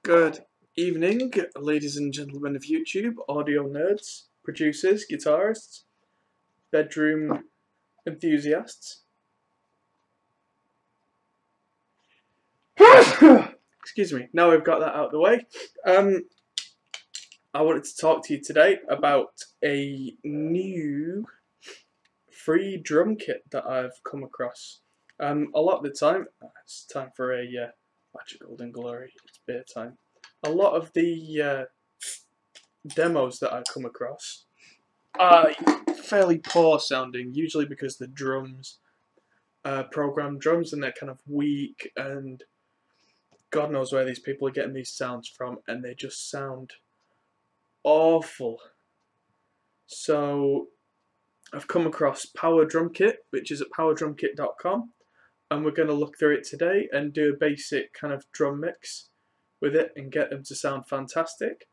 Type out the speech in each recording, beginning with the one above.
Good evening, ladies and gentlemen of YouTube, audio nerds, producers, guitarists, bedroom enthusiasts. Excuse me, now we've got that out of the way. I wanted to talk to you today about a new free drum kit that I've come across. A lot of the time, it's time for a Magic Golden Glory, it's beer time. A lot of the demos that I come across are fairly poor sounding, usually because the drums, programmed drums, and they're kind of weak, and God knows where these people are getting these sounds from, and they just sound awful. So I've come across Power Drum Kit, which is at powerdrumkit.com, and we're going to look through it today and do a basic kind of drum mix with it and get them to sound fantastic.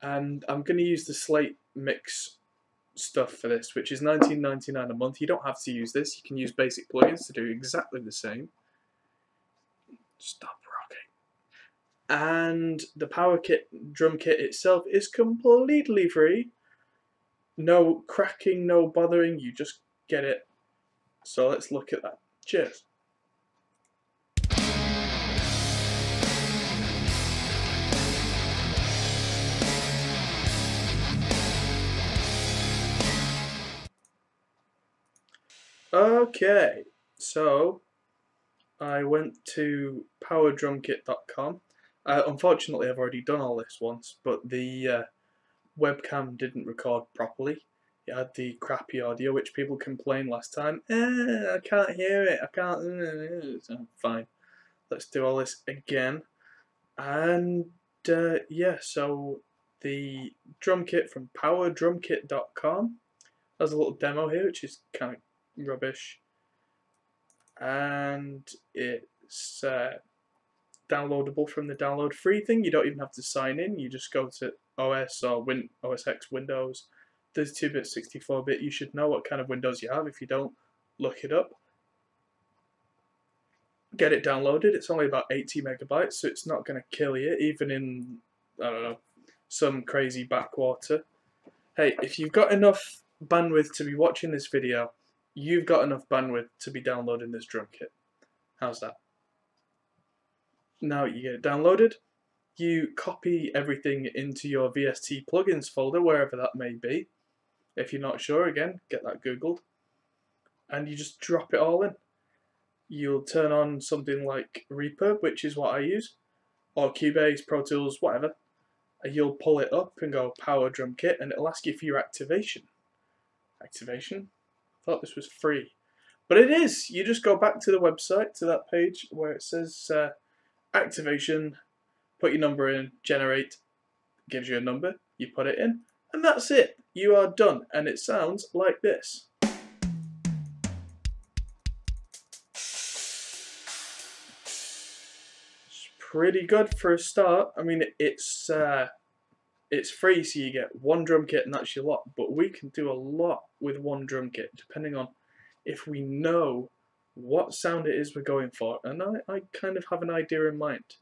And I'm going to use the Slate mix stuff for this, which is $19.99 a month. You don't have to use this. You can use basic plugins to do exactly the same. Stop rocking. And the Power Drum Kit itself is completely free. No cracking, no bothering. You just get it. So let's look at that. Cheers. Okay, so I went to powerdrumkit.com. Unfortunately, I've already done all this once, but the webcam didn't record properly. It had the crappy audio, which people complained last time. I can't hear it. I can't. Fine. Let's do all this again. And yeah, so the drum kit from powerdrumkit.com has a little demo here, which is kind of rubbish, and it's downloadable from the download free thing. You don't even have to sign in. You just go to OS or OS X Windows. There's 2-bit, 64-bit. You should know what kind of Windows you have. If you don't, look it up. Get it downloaded. It's only about 80 megabytes, so it's not going to kill you, even in, I don't know, some crazy backwater. Hey, if you've got enough bandwidth to be watching this video, you've got enough bandwidth to be downloading this drum kit. How's that? Now you get it downloaded, you copy everything into your VST plugins folder, wherever that may be. If you're not sure, again, get that googled. And you just drop it all in. You'll turn on something like Reverb, which is what I use, or Cubase, Pro Tools, whatever. And you'll pull it up and go Power Drum Kit, and it'll ask you for your activation. Activation? I thought this was free. But it is. You just go back to the website, to that page where it says activation, put your number in, generate, gives you a number, you put it in, and that's it. You are done. And it sounds like this. It's pretty good for a start. I mean, it's free, so you get one drum kit and that's your lot, but we can do a lot with one drum kit depending on if we know what sound it is we're going for, and I kind of have an idea in mind.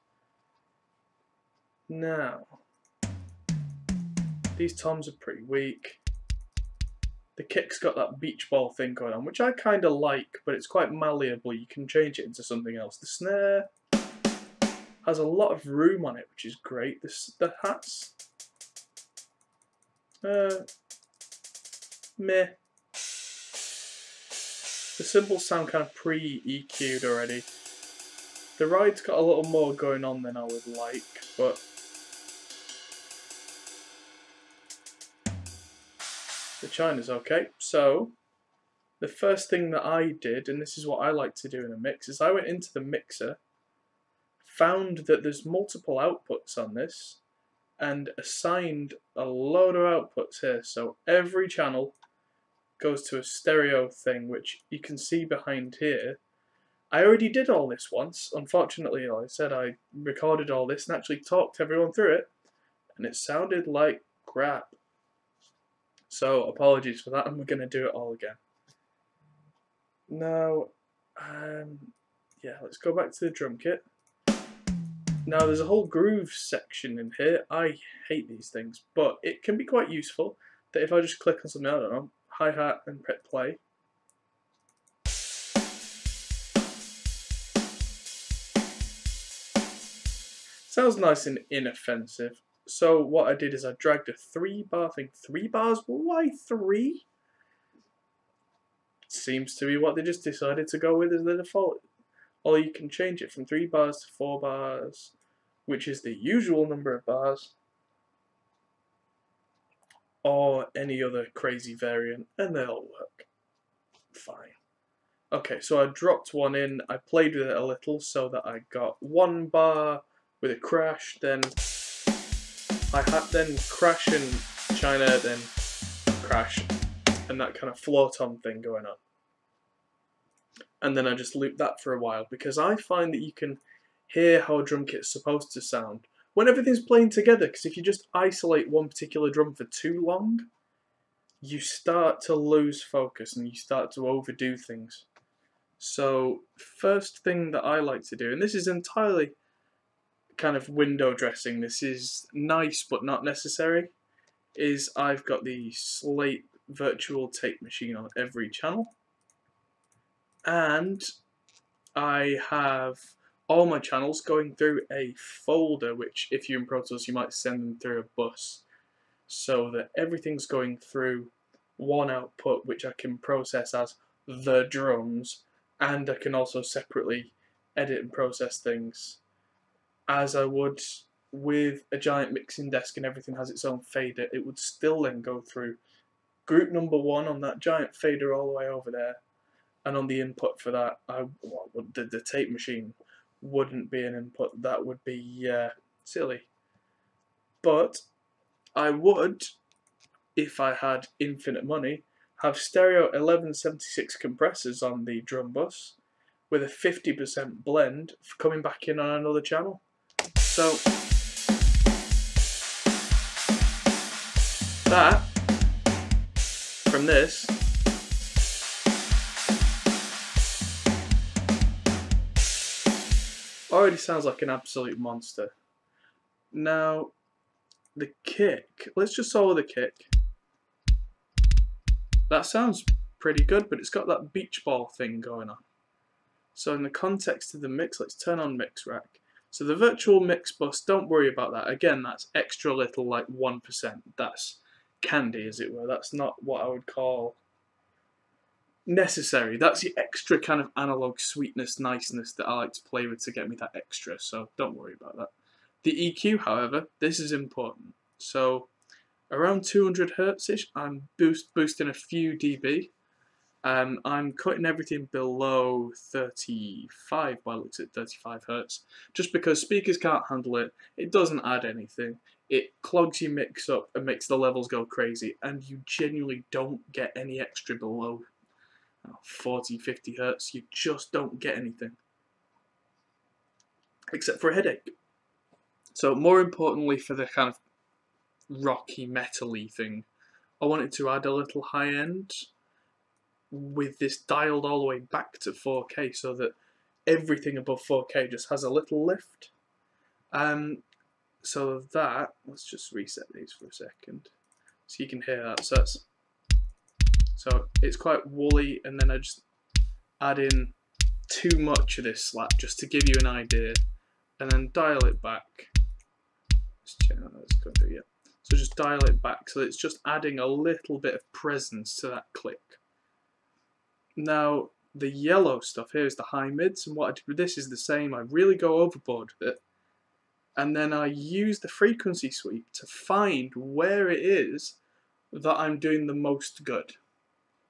Now, these toms are pretty weak. The kick's got that beach ball thing going on, which I kind of like, but it's quite malleable. You can change it into something else. The snare has a lot of room on it, which is great. The hats, meh. The cymbals sound kind of pre-EQ'd already. The ride's got a little more going on than I would like, but the china's okay. So the first thing that I did, and this is what I like to do in a mix, is I went into the mixer, found that there's multiple outputs on this, and assigned a load of outputs here. So every channel goes to a stereo thing, which you can see behind here. I already did all this once. Unfortunately, like I said, I recorded all this and actually talked everyone through it, and it sounded like crap. So apologies for that, and we're going to do it all again. Now, yeah, let's go back to the drum kit. Now there's a whole groove section in here. I hate these things, but it can be quite useful that if I just click on something, I don't know, hi-hat and press play. Sounds nice and inoffensive. So what I did is I dragged a 3-bar thing. 3 bars? Why 3? Seems to be what they just decided to go with as the default. Or you can change it from 3 bars to 4 bars, which is the usual number of bars, or any other crazy variant, and they all work fine. Okay, so I dropped one in, I played with it a little so that I got 1 bar with a crash, then hi-hat, then crash in China, then crash, and that kind of float-on thing going on. And then I just looped that for a while, because I find that you can hear how a drum kit's supposed to sound when everything's playing together, because if you just isolate one particular drum for too long, you start to lose focus and you start to overdo things. So first thing that I like to do, and this is entirely kind of window dressing, this is nice but not necessary, is I've got the Slate virtual tape machine on every channel, and I have all my channels going through a folder, which if you're in Pro Tools you might send them through a bus, so that everything's going through one output which I can process as the drums, and I can also separately edit and process things as I would with a giant mixing desk and everything has its own fader. It would still then go through group number 1 on that giant fader all the way over there, and on the input for that, the tape machine wouldn't be an input. That would be silly. But I would, if I had infinite money, have stereo 1176 compressors on the drum bus with a 50% blend coming back in on another channel. So that, from this, already sounds like an absolute monster. Now, the kick, let's just solo the kick. That sounds pretty good, but it's got that beach ball thing going on. So in the context of the mix, let's turn on mix rack. So the virtual mix bus, don't worry about that. Again, that's extra little, like 1%. That's candy, as it were. That's not what I would call necessary. That's the extra kind of analog sweetness, niceness that I like to play with to get me that extra, so don't worry about that. The EQ, however, this is important. So around 200 Hz-ish, I'm boosting a few dB. I'm cutting everything below 35, well, it looks at 35 Hz, just because speakers can't handle it. It doesn't add anything. It clogs your mix up and makes the levels go crazy, and you genuinely don't get any extra below 40, 50 Hz. You just don't get anything, except for a headache. So more importantly, for the kind of rocky, metal-y thing, I wanted to add a little high end with this dialed all the way back to 4K, so that everything above 4K just has a little lift. So that, let's just reset these for a second so you can hear that. So it's quite woolly, and then I just add in too much of this slap just to give you an idea, and then dial it back. Let's go through, yeah. So just dial it back so it's just adding a little bit of presence to that click. Now the yellow stuff here is the high mids, and what I do with this is the same. I really go overboard with it, and then I use the frequency sweep to find where it is that I'm doing the most good.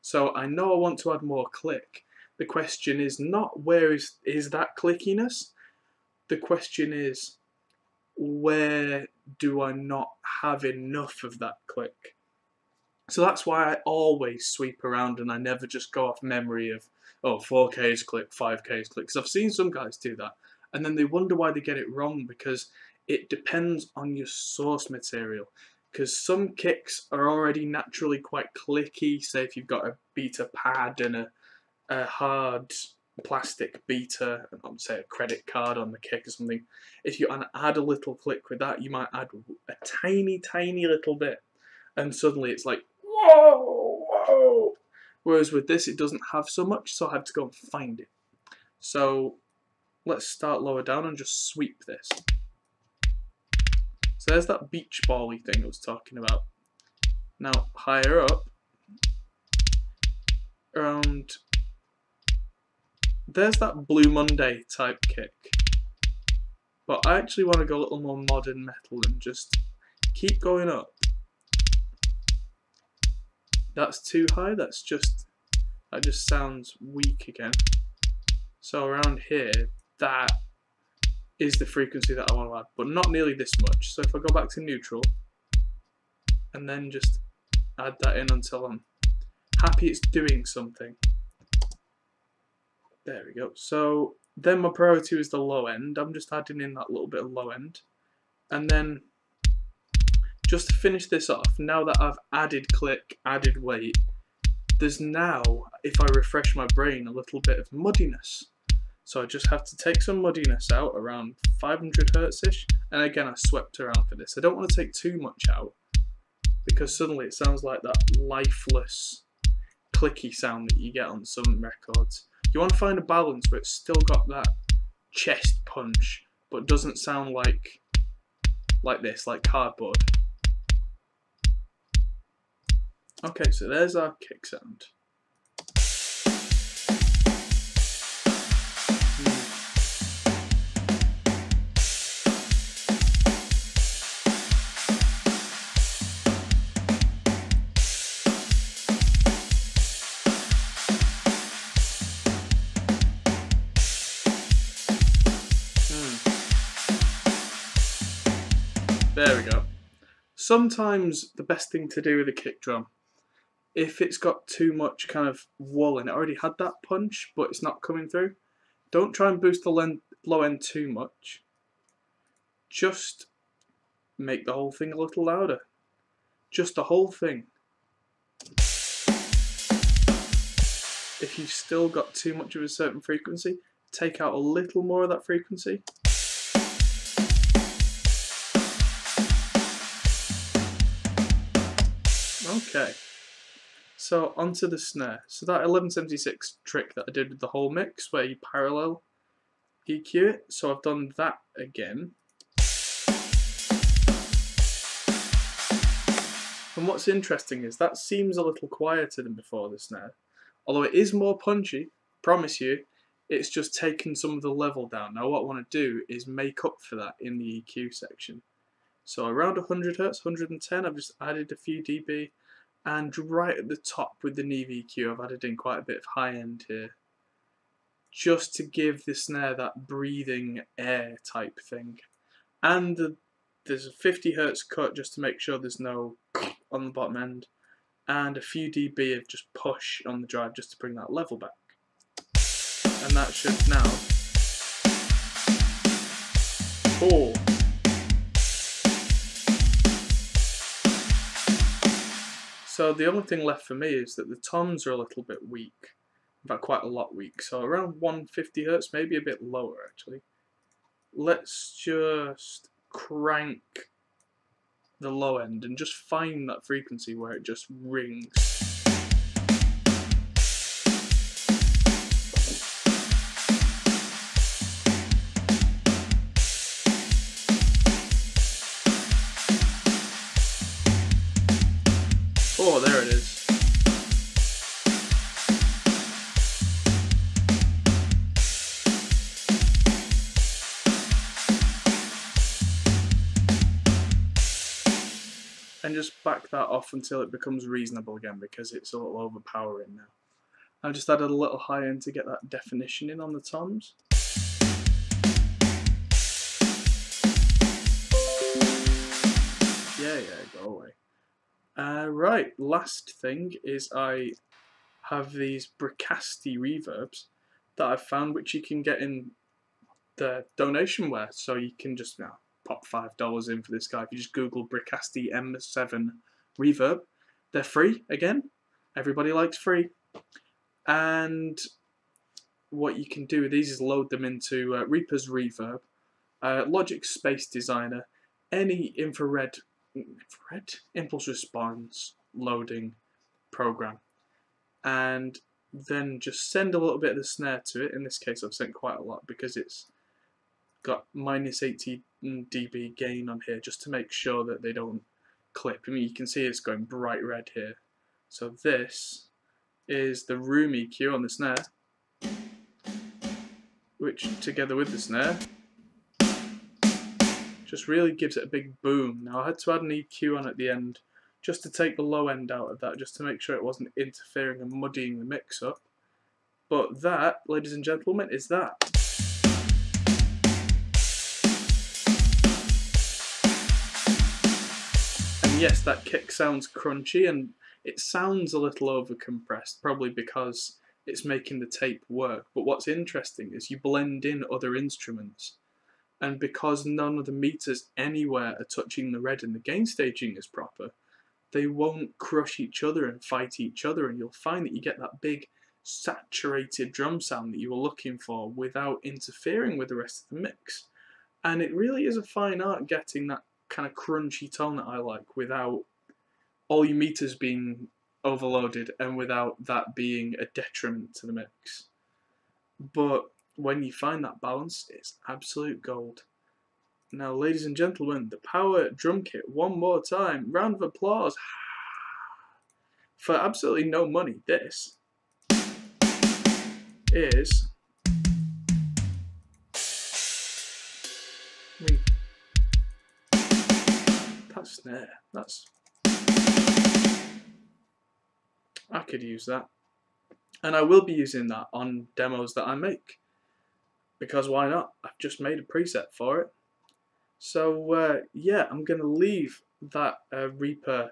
So I know I want to add more click. The question is not where is that clickiness. The question is, where do I not have enough of that click? So that's why I always sweep around, and I never just go off memory of, oh, 4K's click, 5K's click. Because I've seen some guys do that, and then they wonder why they get it wrong, because it depends on your source material. Because some kicks are already naturally quite clicky, say if you've got a beta pad and a hard plastic beater, say a credit card on the kick or something, if you add a little click with that, you might add a tiny little bit, and suddenly it's like, whoa. Whereas with this, it doesn't have so much, so I have to go and find it. So let's start lower down and just sweep this. So there's that beach ball-y thing I was talking about. Now higher up, around, there's that Blue Monday type kick. But I actually want to go a little more modern metal and just keep going up. That's too high, that just sounds weak again. So around here, that is the frequency that I want to add, but not nearly this much. So if I go back to neutral, and then just add that in until I'm happy it's doing something. There we go. So then my priority is the low end. I'm just adding in that little bit of low end. And then just to finish this off, now that I've added click, added weight, there's now, if I refresh my brain, a little bit of muddiness. So I just have to take some muddiness out around 500 Hz-ish. And again, I swept around for this. I don't want to take too much out, because suddenly it sounds like that lifeless, clicky sound that you get on some records. You want to find a balance where it's still got that chest punch, but doesn't sound like this, like cardboard. Okay, so there's our kick sound. There we go. Sometimes the best thing to do with a kick drum, if it's got too much kind of wool and it already had that punch but it's not coming through, don't try and boost the low end too much. Just make the whole thing a little louder. Just the whole thing. If you've still got too much of a certain frequency, take out a little more of that frequency. Okay, so onto the snare. So that 1176 trick that I did with the whole mix, where you parallel EQ it, so I've done that again. And what's interesting is that seems a little quieter than before, the snare. Although it is more punchy, promise you, it's just taken some of the level down. Now what I want to do is make up for that in the EQ section. So around 100 Hz, 110, I've just added a few dB, and right at the top with the Neve EQ, I've added in quite a bit of high end here, just to give the snare that breathing air type thing. And there's a 50 Hz cut just to make sure there's no on the bottom end, and a few dB of just push on the drive just to bring that level back. And that should now, oh, so the only thing left for me is that the toms are a little bit weak, in fact quite a lot weak, so around 150 Hz, maybe a bit lower actually. Let's just crank the low end and just find that frequency where it just rings. Oh, there it is. And just back that off until it becomes reasonable again, because it's a little overpowering now. I've just added a little high end to get that definition in on the toms. Yeah, go away. Right, last thing is I have these Bricasti reverbs that I've found, which you can get in the donationware, so you can just pop $5 in for this guy. If you just Google Bricasti M7 reverb, they're free again. Everybody likes free. And what you can do with these is load them into Reaper's Reverb, Logic Space Designer, any infrared impulse response loading program, and then just send a little bit of the snare to it. In this case I've sent quite a lot because it's got minus 80 dB gain on here, just to make sure that they don't clip. I mean, you can see it's going bright red here. So this is the room EQ on the snare, which together with the snare just really gives it a big boom. Now I had to add an EQ on at the end just to take the low end out of that, just to make sure it wasn't interfering and muddying the mix up. But that, ladies and gentlemen, is that. And yes, that kick sounds crunchy and it sounds a little over compressed, probably because it's making the tape work. But what's interesting is you blend in other instruments, and because none of the meters anywhere are touching the red and the gain staging is proper, they won't crush each other and fight each other, and you'll find that you get that big saturated drum sound that you were looking for without interfering with the rest of the mix. And it really is a fine art getting that kind of crunchy tone that I like without all your meters being overloaded and without that being a detriment to the mix. But when you find that balance, it's absolute gold. Now, ladies and gentlemen, the Power drum kit, one more time. Round of applause. For absolutely no money, this is... I mean, that snare, that's... I could use that. And I will be using that on demos that I make. Because why not? I've just made a preset for it. So yeah, I'm going to leave that Reaper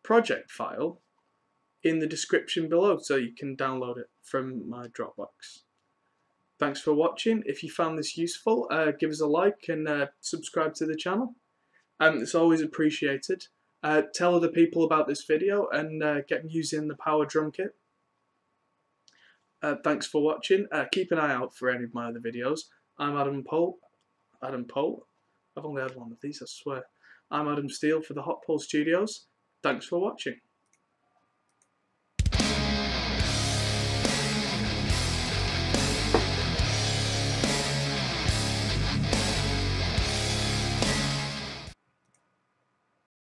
project file in the description below so you can download it from my Dropbox. Thanks for watching. If you found this useful, give us a like and subscribe to the channel. It's always appreciated. Tell other people about this video and get them using the Power drum kit. Thanks for watching. Keep an eye out for any of my other videos. I'm Adam Pohl. I've only had one of these, I swear. I'm Adam Steele for the Hot Pole Studios. Thanks for watching.